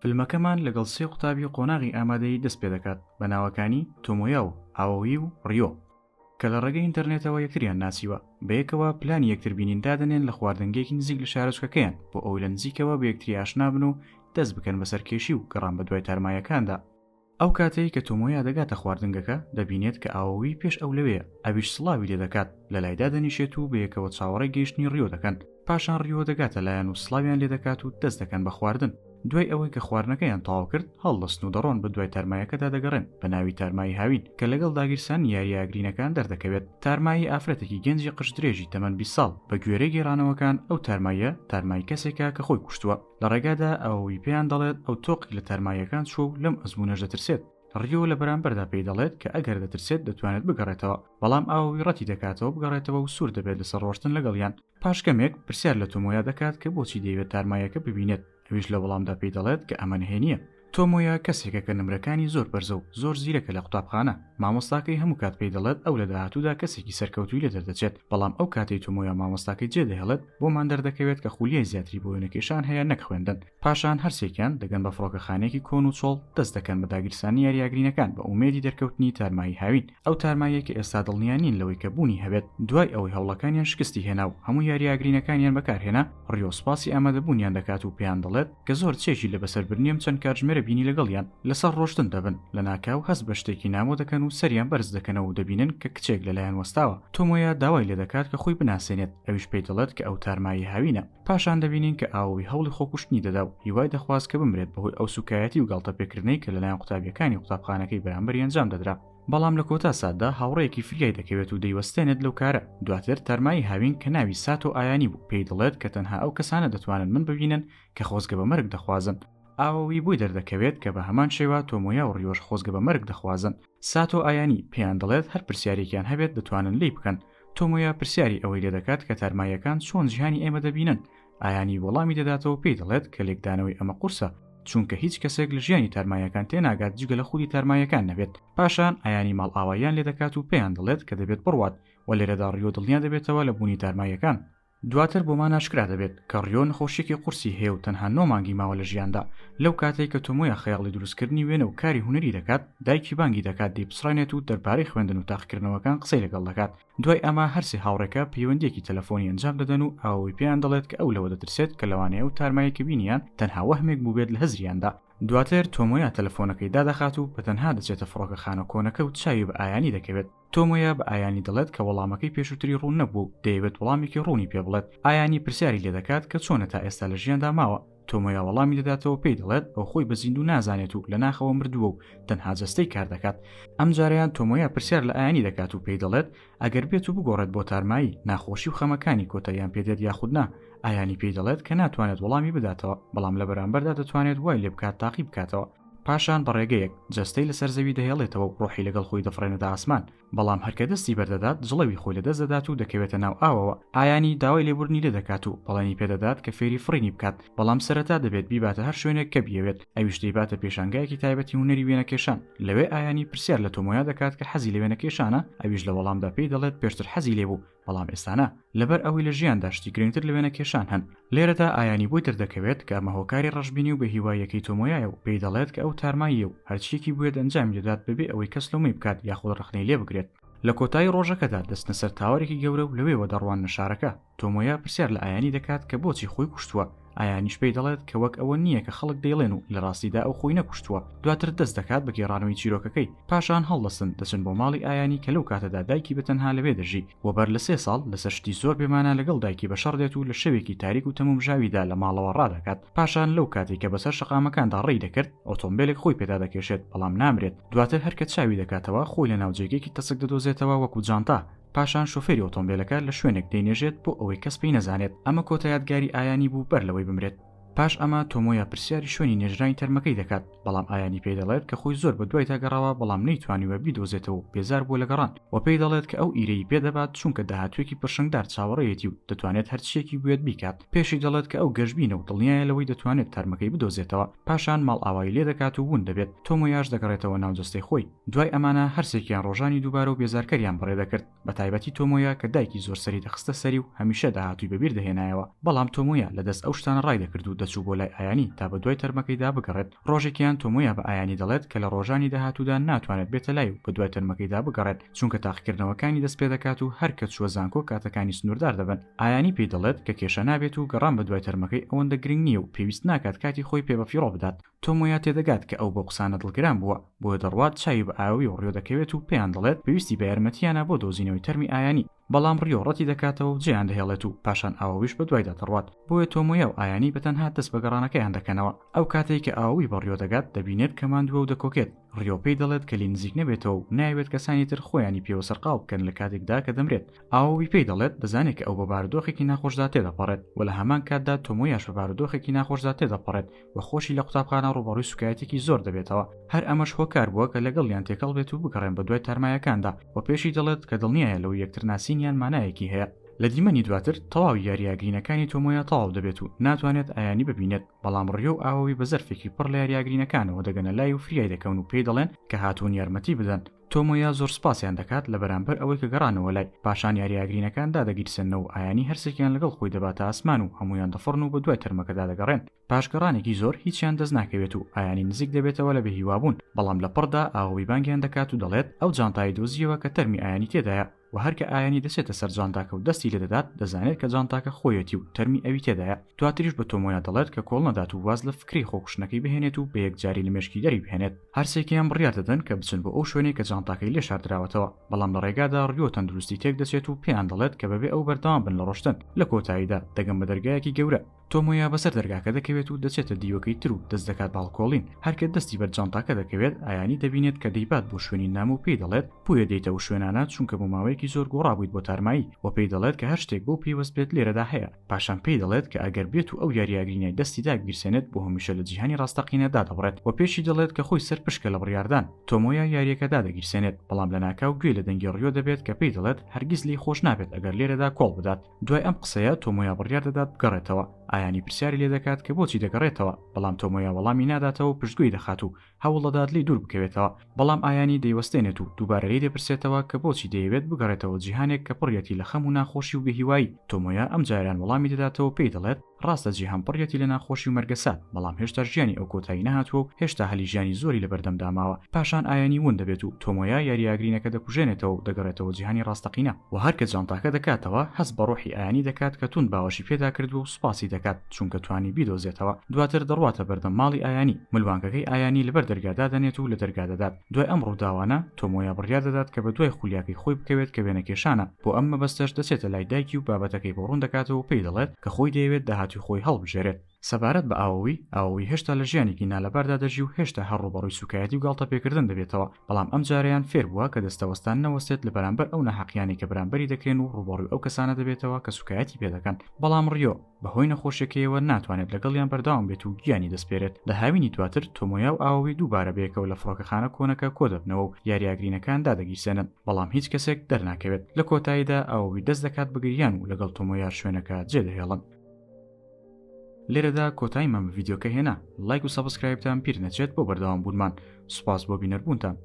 فیلمەکەمان لەگەڵ سێ قوتابی قۆناغی ئامادەی دەست پێ دەکات بە ناوەکانی تۆمۆیا و ئاوەوی و ڕیۆ کە لە ڕێگەی ئینتەرنێتەوە یەکتریان ناسیوە بەیەکەوە پلانی یەکتر بینین دادەنێن لە خواردنگێکی نزیک لە شارۆچکەکەیان بۆ ئەوی لە نزیکەوە بە یەکتری ئاشنا بن و دەست بکەن بەسەر کێشی و گەڕان بە دوای تارمایەکاندا. ئەو کاتەی کە تۆمۆیا دەگاتە خواردنگەکە دەبینێت کە ئاوەوی پێش ئەو لەوەیە ئەویش سڵاوی لێ دەکات لە لایدا دەنیشێت و بەیەکەوە چاوەڕێی گەیشتنی ڕیۆ دەکەن. پاشان ڕیۆ دەگاتە لایەن و سڵاویان لێ دەکات و دەست دەکەن بە خواردن. دوای ئەوەی کە خواردنەکەیان تەواو کرد هەڵدەستن و دەڕۆن بە دوای تارمایەکەدا دەگەڕێن بە ناوی تارمایی هاوین کە لەگەڵ داگیرسان یاریاگرینەکان دەردەکەوێت. تارمایی ئافرەتێکی گەنجی قشدرێژی تەمەن 20 ساڵ بە گوێرەی گێڕانەوەکان ئەو تارمایە تارمای کەسێکە کە خۆی کوشتووە. لە ڕێگادا ئەوەی پێیان دەڵێت ئەو تۆقی لە تارمایەکان چوە و لەم ئەزموونەش دەترسێت. ڕیۆ لە بەرامبەردا پێی دەڵێت کە ئەگەر دەترسێت دەتوانێت بگەڕێتەوە، بەڵام ئاوەوی ڕەتی دەکاتەوە بگەڕێتەوە و سوور دەبێت لەسەر ڕۆشتن لەگەڵیان. پاش کەمێک پرسیار لە تۆمۆیا دەکات کە بۆچی دەیەوێت تارمایەکە ببینێت. ئەویش لە وەڵامدا پێی دەڵێت کە ئەمە نهێنیە. تۆمۆیا کەسێکە کە نمرەکانی زۆر بەرزە و زۆر زیرەکە لە قوتابخانە. مامۆستاکەی هەموو کات پێی دەڵێت ئەو لە داهاتوودا کەسێکی سەرکەوتووی لە دەردەچێت، بەڵام ئەو کاتەی تۆمۆیا مامۆستاکەی جێدەهێڵێت بۆمان دەردەکەوێت کە خولیای زیاتری بۆ وێنەکێشان هەیە نەک خوێندن. پاشان هەرسێکیان دەگەن بە فڕۆکەخانەیەکی کۆن و چۆڵ دەست دەکەن بە داگیرسانی یاریاگرینەکان بە ئومێدی دەرکەوتنی تارمایی هاوین. ئەو تارمایە کە ئێستا دڵنیانین لەوەی کە بوونی هەبێت. دوای ئەوەی هەوڵەکانیان شکستی هێنا و هەموو یاریاگرینەکانیان بەکارهێنا، ڕیۆ سوپاسی ئامادەبوونیان دەکات و پێیان دەڵێت کە زۆر چێژی لە بەسەربرنیەم چەند کاتژمێرە بینی لەگەڵیان لەسەر ڕۆشتن دەبن. لە ناکاو هەست بە شتێکی نامۆ دەکەن و سەریان بەرز دەکەنەوە و دەبینن کە کچێک لەلایەن وەستاوە. تۆمۆیا داوای لێ دەکات کە خۆی بناسێنێت، ئەویش پێی دەڵێت کە ئەو تارمایی هاوینە. پاشان دەبینین کە ئاوەوی هەوڵی خۆکوشتنی دەدا و هیوای دەخواست کە بمرێت بەهۆی ئەو سوکایەتی و گاڵتەپێکردنەی کە لەلایەن قوتابیەکانی قوتابخانەکەی بەرامبەری ئەنجام دەدرا. بەڵام لە کۆتا ساتدا هاوڕێیەکی فریای دەکەوێت و دەیوەستێنێت لەو کارە. دواتر تارمایی هاوین کە ناوی ساتۆ ئایانی بوو پێی دەڵێت کە تەنها ئەو کەسانە دەتوانن من ببینن کە خۆزگە بە مەرگ دەخوازن. ئاوەوی بووی دەردەکەوێت کە بە هەمان شێوە تۆمۆیا و ڕیۆش خۆزگە بە مەرگ دەخوازن. ساتۆ ئایانی پێیان دەڵێت هەر پرسیارێکیان هەبێت دەتوانن لی بکەن. تۆمۆیا پرسیاری ئەوەی لێ دەکات کە تارمایەکان چۆن جیهانی ئێمە دەبینن. ئایانی وەڵامی دەداتەوە پێی دەڵێت کە لێکدانەوەی ئەمە قورسە، چونکە هیچ کەسێک لە ژیانی تارمایەکان تێناگات جگە لە خودی تارمایەکان نەبێت. پاشان ئایانی ماڵ ئاواییان لێ دەکات و پێیان دەڵێت کە دەبێت بڕوات و لێرەدا ڕیۆ دڵنیا دەبێتەوە لە بوونی تارمایەکان. دواتر بۆمان ئاشکرا دەبێت کە ڕیۆ نەخۆشیێکی قورسی هەیە و تەنها 9 مانگی ماوە لە ژیاندا. لەو کاتێک کە تۆمۆیا خەیاڵی دروستکردنی وێنە و کاری هونەری دەکات، دایکی بانگی دەکات دەیپسڕێنێت و دەربارەی خوێندن و تاقیکردنەوەکان قسەی لەگەڵ دەکات. دوای ئەمە هەرسێ هاوڕێکە پەیوەندیەکی تەلەفۆنی ئەنجام دەدەن و ئەوەی پێیان دەڵێت کە ئەو لەوە دەترسێت کە لەوانەیە ئەو تارمایەکە بینیان تەنها وەهمێک بوو بێت لە هەزریاندا. دواتر تۆمۆیا تەلەفۆنەکەی دادەخات و بەتەنها دەچێتە فڕۆکەخانە کۆنەکە و چاوی بە ئایانی دەکەوێت. تۆمۆیا بە ئایانی دەڵێت کە وەڵامەکەی پێشووتری ڕوون نەبوو، دەیەوێت وەڵامێکی ڕوونی پێ بڵێت. ئایانی پرسیاری لێ دەکات کە چۆنە تا ئێستا لە ژیاندا ماوە. تۆمۆیا وەڵامی دەداتەوە پێی دەڵێت ئەو خۆی بە زیندوو نازانێت و لە ناخەوە مردووە و تەنها جەستەی کار دەکات. ئەم جاریان تۆمۆیا پرسیار لە ئایانی دەکات و پێی دەڵێت ئەگەر بێت و بگۆڕێت بۆ تارمایی ناخۆشی و خەمەکانی کۆتاییان پێدێت یاخود نا. ئایانی پێی دەڵێت کە ناتوانێت وەڵامی بداتەوە، بەڵام لە بەرامبەردا دەتوانێت وای لێ بکات تاقی بکاتەوە. پاشان بەڕێگەیەک جەستەی لەسەر زەوی دەهێڵێتەوە و ڕۆحی لەگەڵ خۆی دەفڕێنێتە ئاسمان، بەڵام هەرکە دەستی بەردەدات جڵەوی خۆی لەدەست دەدات و دەکەوێتە ناو ئاوەوە. ئایانی داوای لێبوردنی لێ دەکات و بەڵێنی پێدەدات کە فێری فڕینی بکات، بەڵام سەرەتا دەبێت بیباتە هەر شوێنێک کە بیەوێت. ئەویش دەیباتە پێشانگایەکی تایبەتی هونەری وێنەکێشان. لەوێ ئایانی پرسیار لە تۆمۆیا دەکات کە حەزی لە وێنەکێشانە. ئەویش لە وەڵامدا پێی دەڵێت پێشتر حەزی لێبوو، بەڵام ئێستانە لەبەر ئەوەی لە ژیاندا شتی گرنگتر لە وێنەکێشان هەن. لێرەدا ئایانی بۆی دەردەکەوێت کە ئەمە هۆکاری ڕەشبینی و بە هیوایەکەی تۆمۆیایە و پێی دەڵێت کە ئەو تارماییە و هەرچیەکی بوێت ئەنجامی دەدات بەبێ ئەوەی کەس لەومەی بکات یاخود ڕخنەی لێ بگرێت. لە کۆتایی ڕۆژەکەدا دەستنە سەر تاوەرێکی گەورە و لەوێوە دەڕوانە شارەکە. تۆمۆیا پرسیار لە ئایانی دەکات کە بۆچی خۆی کوشتووە. ئایانیش پێی دەڵێت کە وەک ئەوە نییە کە خەڵک دەیڵێن و لە ڕاستیدا ئەو خۆی نەکوشتووە. دواتر دەست دەکات بە گێڕانەوەی چیرۆکەکەی. پاشان هەڵدەستن دەچن بۆ ماڵی ئایانی کە لەو کاتەدا دایکی بەتەنها لەوێ دەژی. وەبەر لە 3 ساڵ لەسەر شتی زۆر بێمانە لەگەڵ دایکی بەشەڕ دێت و لە شەوێکی تاریک و تەمومژاویدا لە ماڵەوە ڕادەکات. پاشان لەو کاتێک کە بەسەر شەقامەکاندا ڕێی دەکرد ئۆتۆمبیلێک خۆی پێدا دەکێشێت، بەڵام نامرێت. دواتر هەرکە چاوی دەکاتەوە خۆی لە ناوجێگێکی تەسک دەدۆزێتەوە وەکو جانتا. پاشان شۆفێری ئۆتۆمبیلەکە لە شوێنێک دەینێژێت بۆ ئەوەی کەس پێی نەزانێت. ئەمە کۆتە یادگاری ئایانی بوو بەر لەوەی بمرێت. پاش ئەمە تۆمۆیا پرسیاری شوێنی نێژرانی تەرمەکەی دەکات، بەڵام ئایانی پێی دەڵێت کە خۆی زۆر بە دوای تاگەڕاوە، بەڵام نەیتوانیوە بیدۆزێتەوە و بێزار بووە لە گەڕان. و پێی دەڵێت کە ئەو ئیرەی پێدەبات چونکە داهاتوێکی پرشنگدار چاوەڕێیەتی و دەتوانێت هەرچیەکی بوێت بیکات. پێشی دەڵێت کە ئەو گەشبینە و دڵنیایە لەوەی دەتوانێت تەرمەکەی بدۆزێتەوە. پاشان ماڵ ئاوایی لێ دەکات و ون دەبێت. تۆمۆیاش دەگەڕێتەوە ناو جەستەی خۆی. دوای ئەمانە هەرسێکیان ڕۆژانی دووبارە و بێزارکەریان بەڕێ دەکرد، بە تایبەتی تۆمۆیا کە دایکی زۆر سەری دەخستە سەری و هەمیشە داهاتووی بەبیر دەهێنایەوە. بەڵام تۆمۆیا لەدەست ئەو شتانە ڕای دەکرد و دەچوو بۆ لای ئایانی تا بە دوای تەرمەکەیدا بگەڕێت. ڕۆژێکیان تۆمۆیا بە ئایانی دەڵێت کە لە ڕۆژانی داهاتوودا ناتوانێت بێتە لای و بە دوای تەرمەکەیدا بگەڕێت چونکە تاقیکردنەوەکانی دەست پێ دەکات و هەر کە چووە زانکۆ کاتەکانی سنووردار دەبن. ئایانی پێی دەڵێت کە کێشە نابێت و گەڕان بە دوای تەرمەکەی ئەوەندە گرنگ نییە و پێویست ناکات کاتی خۆی پێ بە فیڕۆ بدات. تۆمۆیا تێدەگات کە ئەو بە قسانە دڵگران بووە بۆیە دەڕوات چاوی بە ئاوی و ڕیۆ دەکەوێت و پێیان دەڵێت پێویستی بە یارمەتیانە بۆ دۆزینەوەی تەرمی ئایانی. بەڵام ڕیۆ ڕەتی دەکاتەوە و جێیان دەهێڵێت و پاشان ئاویش بە دوایدا دەڕوات. بۆیە تۆمۆیا و ئایانی بەتەنها دەست بە گەڕانەکەیان دەکەنەوە. ئەو کاتێک کە ئاوی بە ڕیۆ دەگات دەبینێت کە ماندووە و دەکۆکێت. ڕیۆ پێی دەڵێت کە لی نزیک نەبێتەوە و نایوێت کەسانی تر خۆیانی پێوە سەرقاڵ بکەن لە کاتێکدا کە دەمرێت. ئاوی پێی دەڵێت دەزانێت کە ئەو بە بارودۆخێکی ناخۆشدا تێدەپەڕێت و لە هەمان کاتدا تۆمۆیاش بە بارودۆخێکی ناخۆشدا تێدەپەڕێت و خۆشی لە قوتابخانە ڕوبەڕووی سوکایەتێکی زۆر دەبێتەوە. هەر ئەمەش هۆکار بووە کە لەگەڵیان تێکەڵ بێت و بگەڕێن بە دوای تەرمایەکاندا و پێشی دەڵێت کە دڵنیایە لەو یەکترناسینیان مانایەکی هەیە. لە دیمەنی دواتر تەواوی یاریاگرینەکانی تۆمۆیا تەواو دەبێت و ناتوانێت ئایانی ببینێت. بەڵام ڕیۆ و ئاوی بە زەرفێکی پڕ لە یاریاگرینەکانەوە دەگەنە لای و فریای دەکەون و پێی دەڵێن کە هاتوون یارمەتی بدەن. تۆمۆیا زۆر سپاسیان دەکات لە بەرامبەر ئەوەی کە گەڕانەوە لای. پاشان یاریاگرینەکاندا دەگیرسێنەوە و ئایانی هەرسێکیان لەگەڵ خۆی دەباتە ئاسمان و هەمویان دەفڕن و بە دوای تەرمەکەدا دەگەڕێن. پاشگەڕانێکی زۆر هیچیان دەست ناکەوێت و ئایانی نزیک دەبێتەوە لە بەهیوابوون. بەڵام لە پڕدا ئاوی بانگیان دەکات و دەڵێت ئەو جانتای دۆزیەوە کە تەرمی ئایانی تێدایە و هەر کە ئایانی دەسێتە سەر جانتاکە و دەستی لە دەدات دەزانێت کە جانتاکە خۆیەتی و تەرمی ئەوی تێدایە. دواتریش بە تۆمۆیا دەڵێت کە کۆڵ نەدات و واز لە فکری خۆکوشتنەکەی بهێنێت و بە یەکجاری لە مێشکی دەری بهێنێت. هەرسێکیان بڕیار دەدەن کە بچن بۆ ئەو شوێنێک کە جانتاکەی لێ شاردراوەتەوە. بەڵام لە ڕێگادا ڕیۆ تەندروستی تێک دەچێت و پێیان دەڵێت کە بەبێ ئەو بەردەوام بن لە ڕۆشتن. لە کۆتاییدا دەگەن بە دەرگایەکی گەورە. تۆمۆیا بەسەر دەرگاکە دەکەوێت و دەچێتە دیوەکەی تر و دەست دەکات باڵکۆڵین. هەرکە دەستی بەر جانتاکە دەکەوێت ئایانی دەبینێت کە دەیبات بۆ شوێنی نام و پێی دەڵێت بۆیە دێیتەوە شوێنانە چونکە بۆ ماوەیەکی زۆر گۆڕابوویت بۆ تارمایی و پێی دەڵێت کە هەر شتێک بۆ پێوەست بێت لێرەدا هەیە. پاشان پێی دەڵێت کە ئەگەر بێت و ئەو یاریاگرینەی دەستی داگیرسێنێت بۆ هەمیشە لە جیهانی ڕاستەقینەدا دەبڕێت و پێشی دەڵێت کە خۆی سەر پشکە لە بڕیاردان. تۆمۆیا یاریەکەدا دەگیرسێنێت بەڵام لە ناکاو گوێ لە دەنگی ڕیۆ دەبێت کە پێی دەڵێت هەرگیز لی خۆش نابێت ئەگەر لێرەدا کۆڵ بدات. دوای ئەم قسەیە تۆمۆیا بڕیار دەدات بگەڕێتەوە. ئایانی پرسیاری لێ دەکات کە بۆچی دەگەڕێتەوە بەڵام تۆمۆیا وەڵامی ناداتەوە و پشتگوێی دەخات و هەوڵ دەدات لی دوور بکەوێتەوە. بەڵام ئایانی دەیوەستێنێت و دووبارە لی دەپرسێتەوە کە بۆچی دەیەوێت بگەڕێتەوە جیهانێک کە پڕیەتی لە خەم و ناخۆشی و بێهیوایی. تۆمۆیا ئەم جاریان وەڵامی دەداتەوە پێی دەڵێت ڕاستە جیهان پڕیەتی لە ناخۆشی و مەرگەسات بەڵام هێشتا ژیانی ئەو کۆتایی نەهاتووە و هێشتا هەلی ژیانی زۆری لە بەردەمدا ماوە. پاشان ئایانی ون دەبێت و تۆمۆیا یاریاگرینەکە دەکوژێنێتەوە و دەگەڕێتەوە جیهانی ڕاستەقینە و هەر کە جانتاکە دەکاتەوە هەست بە ڕۆحی ئایانی دەکات کە تون باوەشی پێدا کردووە و سوپاسی دەکات چونکە توانی بیدۆزێتەوە. دواتر دەڕواتە بەردەم ماڵی ئایانی. ملوانگەکەی ئایانی لەبەر دەرگادا دەنێت و لە دەرگا دەدات. دوای ئەم ڕووداوانە تۆمۆیا بڕیار دەدات کە بە دوای خولیاکەی خۆی بکەوێت کە وێنەکێشانە. بۆ ئەم مەبەستەش دەچێتە لای دایکی و بابەتەکەی بۆ ڕوون دەکاتەوە و پێی دەڵێت کە خۆی دەیەوێت داهاتی خۆی هەڵبژێرێت. سەبارەت بە ئاوی هێشتا لە ژیانێکی نالەباردا دەژی و هێشتا هەر ڕوبەڕووی سوکایەتی و گاڵتە پێکردن دەبێتەوە. بەڵام ئەم جاریان فێر بووە کە دەستەوەستان نەوەستێت لە بەرامبەر ئەو نەحەقیانی کە بەرامبەری دەکرێن و ڕوبەڕووی ئەو کەسانە دەبێتەوە کە سوکایەتی پێ دەکەن. بەڵام ڕیۆ بەهۆی نەخۆشیەکەیەوە ناتوانێت لەگەڵیان بەردەوام بێت و گیانی دەستپێرێت. لە هاوینی دواتر تۆمۆیا و ئاوی دووبارە بەیەکەوە لە فڕۆکەخانە کۆنەکە کۆ دەبنەوە و یاریاگرینەکان دادەگیرسێنن بەڵام هیچ کەسێک دەرناکەوێت. لە کۆتاییدا ئاوی دەست دەکات بگریان و لەگەڵ تۆمۆیا شوێنەکە جێدەهێڵن. لێرەدا کۆتایی مەم ڤیدیۆکە هێنا. لایک و سەبسکرایبتان پیر نەچێت بۆ بەردەوام بوونمان. سوپاس بۆ بینەربوونتان.